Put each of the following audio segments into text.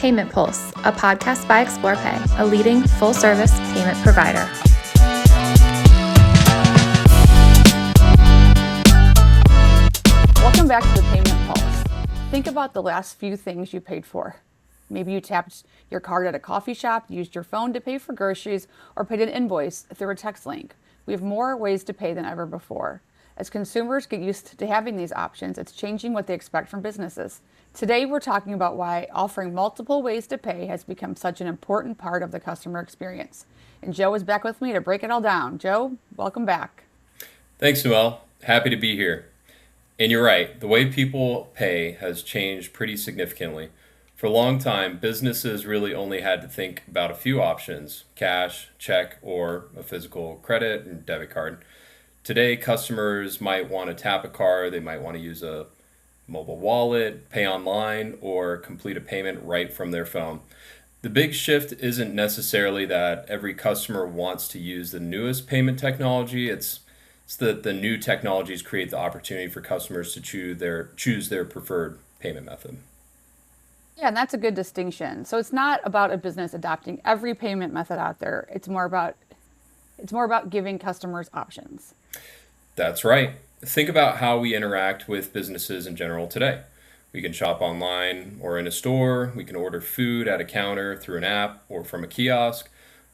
Payment Pulse, a podcast by ExplorePay, a leading full-service payment provider. Welcome back to the Payment Pulse. Think about the last few things you paid for. Maybe you tapped your card at a coffee shop, used your phone to pay for groceries, or paid an invoice through a text link. We have more ways to pay than ever before. As consumers get used to having these options, it's changing what they expect from businesses. Today, we're talking about why offering multiple ways to pay has become such an important part of the customer experience. And Joe is back with me to break it all down. Joe, welcome back. Thanks, Noelle. Happy to be here. And you're right, the way people pay has changed pretty significantly. For a long time, businesses really only had to think about a few options: cash, check, or a physical credit and debit card. Today, customers might want to tap a card, they might want to use a mobile wallet, pay online, or complete a payment right from their phone. The big shift isn't necessarily that every customer wants to use the newest payment technology. It's that the new technologies create the opportunity for customers to choose their preferred payment method. Yeah, and that's a good distinction. So it's not about a business adopting every payment method out there. It's more about giving customers options. That's right. Think about how we interact with businesses in general today. We can shop online or in a store. We can order food at a counter through an app or from a kiosk.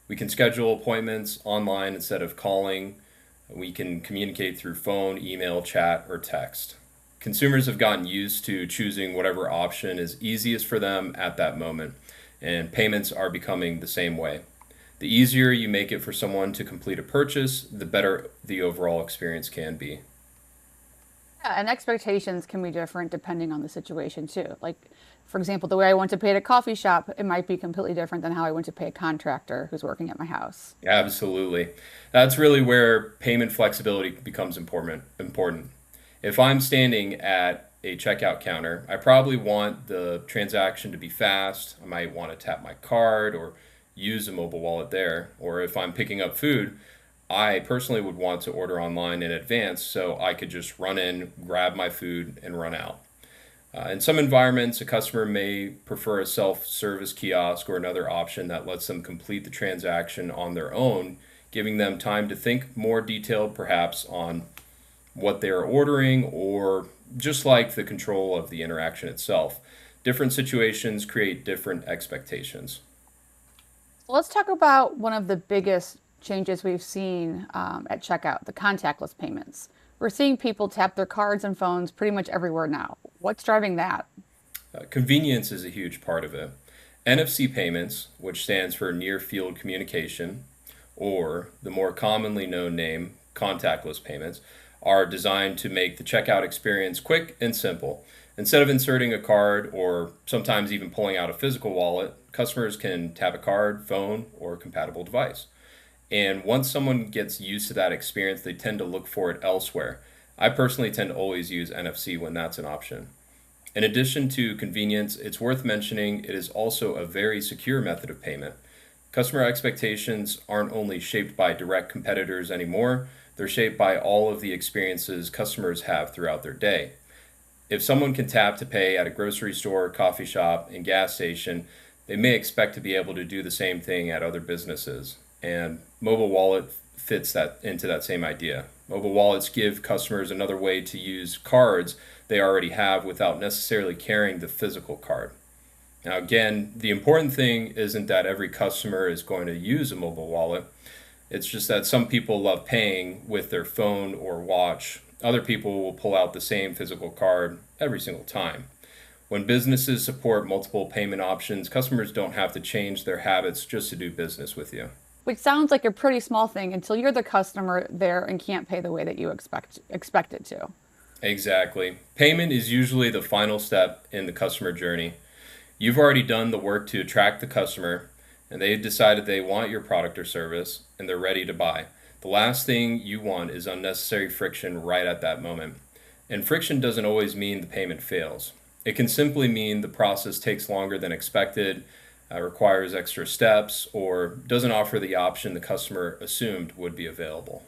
We can schedule appointments online instead of calling. We can communicate through phone, email, chat, or text. Consumers have gotten used to choosing whatever option is easiest for them at that moment, and payments are becoming the same way. The easier you make it for someone to complete a purchase, the better the overall experience can be. Yeah, and expectations can be different depending on the situation too. Like, for example, the way I want to pay at a coffee shop, it might be completely different than how I want to pay a contractor who's working at my house. Absolutely. That's really where payment flexibility becomes important. If I'm standing at a checkout counter, I probably want the transaction to be fast. I might want to tap my card or use a mobile wallet there. Or if I'm picking up food, I personally would want to order online in advance so I could just run in, grab my food, and run out. In some environments, a customer may prefer a self-service kiosk or another option that lets them complete the transaction on their own, giving them time to think more detailed perhaps on what they're ordering, or just like the control of the interaction itself. Different situations create different expectations. Let's talk about one of the biggest changes we've seen at checkout, the contactless payments. We're seeing people tap their cards and phones pretty much everywhere now. What's driving that? Convenience is a huge part of it. NFC payments, which stands for Near Field Communication, or the more commonly known name, contactless payments, are designed to make the checkout experience quick and simple. Instead of inserting a card or sometimes even pulling out a physical wallet, customers can tap a card, phone, or compatible device. And once someone gets used to that experience, they tend to look for it elsewhere. I personally tend to always use NFC when that's an option. In addition to convenience, it's worth mentioning it is also a very secure method of payment. Customer expectations aren't only shaped by direct competitors anymore, they're shaped by all of the experiences customers have throughout their day. If someone can tap to pay at a grocery store, coffee shop, and gas station, they may expect to be able to do the same thing at other businesses. And mobile wallet fits that into that same idea. Mobile wallets give customers another way to use cards they already have without necessarily carrying the physical card. Now again, the important thing isn't that every customer is going to use a mobile wallet. It's just that some people love paying with their phone or watch. Other people will pull out the same physical card every single time. When businesses support multiple payment options, customers don't have to change their habits just to do business with you. Which sounds like a pretty small thing until you're the customer there and can't pay the way that you expect it to. Exactly. Payment is usually the final step in the customer journey. You've already done the work to attract the customer, and they've decided they want your product or service, and they're ready to buy. The last thing you want is unnecessary friction right at that moment. And friction doesn't always mean the payment fails. It can simply mean the process takes longer than expected, requires extra steps, or doesn't offer the option the customer assumed would be available.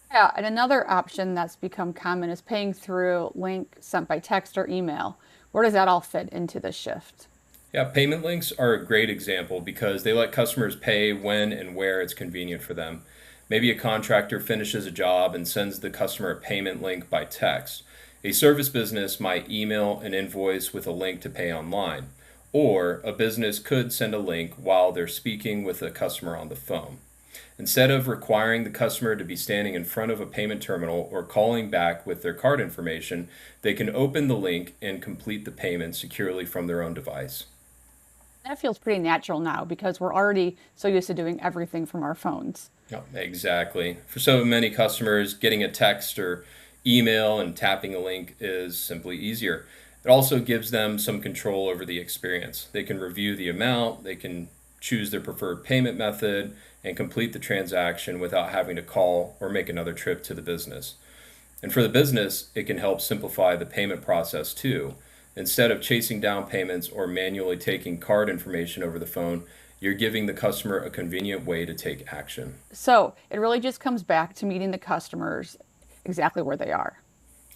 Yeah, and another option that's become common is paying through link sent by text or email. Where does that all fit into this shift? Yeah, payment links are a great example because they let customers pay when and where it's convenient for them. Maybe a contractor finishes a job and sends the customer a payment link by text. A service business might email an invoice with a link to pay online. Or a business could send a link while they're speaking with a customer on the phone. Instead of requiring the customer to be standing in front of a payment terminal or calling back with their card information, they can open the link and complete the payment securely from their own device. That feels pretty natural now because we're already so used to doing everything from our phones. Yeah, exactly. For so many customers, getting a text or email and tapping a link is simply easier. It also gives them some control over the experience. They can review the amount, they can choose their preferred payment method, and complete the transaction without having to call or make another trip to the business. And for the business, it can help simplify the payment process too. Instead of chasing down payments or manually taking card information over the phone, you're giving the customer a convenient way to take action. So it really just comes back to meeting the customers exactly where they are.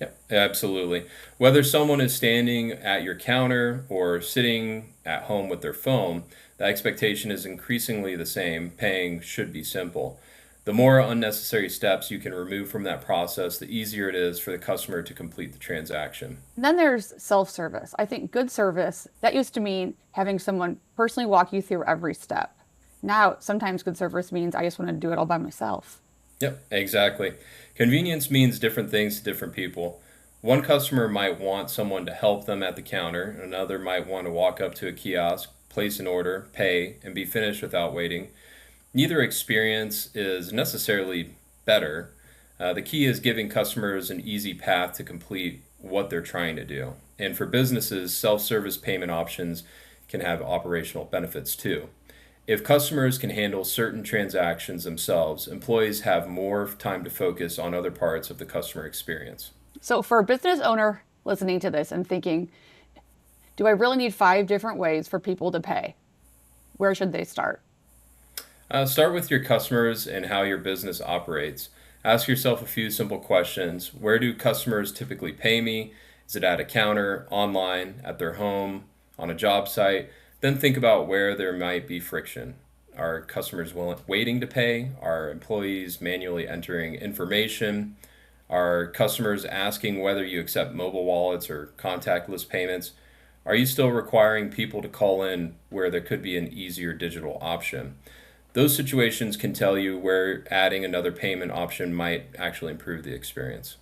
Yeah, absolutely. Whether someone is standing at your counter or sitting at home with their phone, the expectation is increasingly the same. Paying should be simple. The more unnecessary steps you can remove from that process, the easier it is for the customer to complete the transaction. And then there's self-service. I think good service, that used to mean having someone personally walk you through every step. Now, sometimes good service means I just want to do it all by myself. Yep, exactly. Convenience means different things to different people. One customer might want someone to help them at the counter, another might want to walk up to a kiosk, place an order, pay, and be finished without waiting. Neither experience is necessarily better. The key is giving customers an easy path to complete what they're trying to do. And for businesses, self-service payment options can have operational benefits too. If customers can handle certain transactions themselves, employees have more time to focus on other parts of the customer experience. So for a business owner listening to this and thinking, do I really need 5 different ways for people to pay? Where should they start? Start with your customers and how your business operates. Ask yourself a few simple questions. Where do customers typically pay me? Is it at a counter, online, at their home, on a job site? Then think about where there might be friction. Are customers waiting to pay? Are employees manually entering information? Are customers asking whether you accept mobile wallets or contactless payments? Are you still requiring people to call in where there could be an easier digital option? Those situations can tell you where adding another payment option might actually improve the experience.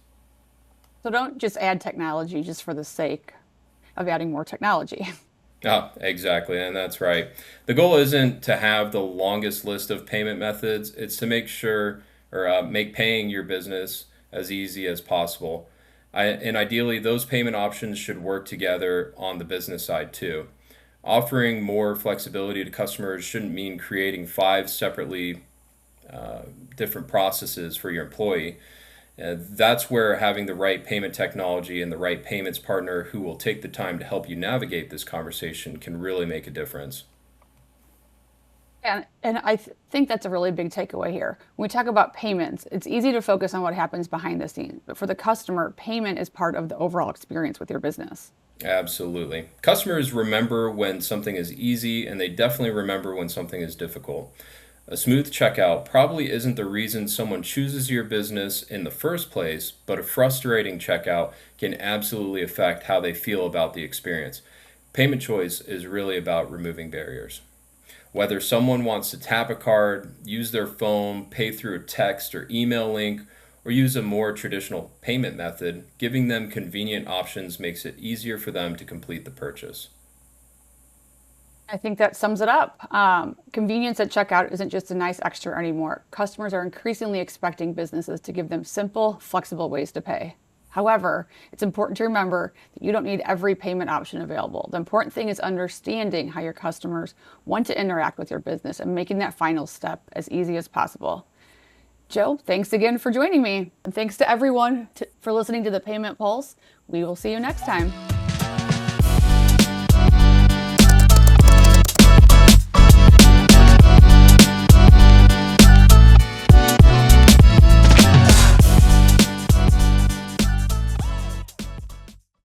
So don't just add technology just for the sake of adding more technology. Ah, exactly, and that's right. The goal isn't to have the longest list of payment methods. It's to make sure or make paying your business as easy as possible. And ideally, those payment options should work together on the business side too. Offering more flexibility to customers shouldn't mean creating 5 separately different processes for your employee. That's where having the right payment technology and the right payments partner who will take the time to help you navigate this conversation can really make a difference. And I think that's a really big takeaway here. When we talk about payments, it's easy to focus on what happens behind the scenes. But for the customer, payment is part of the overall experience with your business. Absolutely. Customers remember when something is easy, and they definitely remember when something is difficult. A smooth checkout probably isn't the reason someone chooses your business in the first place, but a frustrating checkout can absolutely affect how they feel about the experience. Payment choice is really about removing barriers. Whether someone wants to tap a card, use their phone, pay through a text or email link, or use a more traditional payment method, giving them convenient options makes it easier for them to complete the purchase. I think that sums it up. Convenience at checkout isn't just a nice extra anymore. Customers are increasingly expecting businesses to give them simple, flexible ways to pay. However, it's important to remember that you don't need every payment option available. The important thing is understanding how your customers want to interact with your business and making that final step as easy as possible. Joe, thanks again for joining me. And thanks to everyone for listening to the Payment Pulse. We will see you next time.